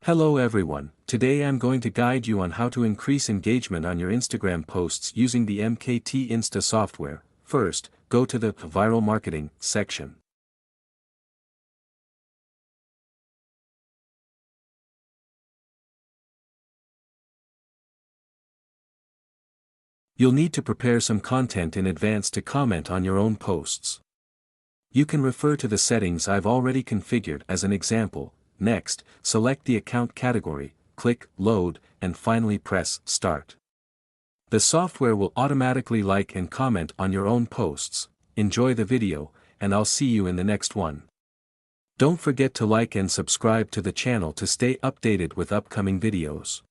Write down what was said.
Hello everyone, today I'm going to guide you on how to increase engagement on your Instagram posts using the MKT Insta software. First, go to the Viral Marketing section. You'll need to prepare some content in advance to comment on your own posts. You can refer to the settings I've already configured as an example. Next, select the account category, click Load, and finally press Start. The software will automatically like and comment on your own posts. Enjoy the video, and I'll see you in the next one. Don't forget to like and subscribe to the channel to stay updated with upcoming videos.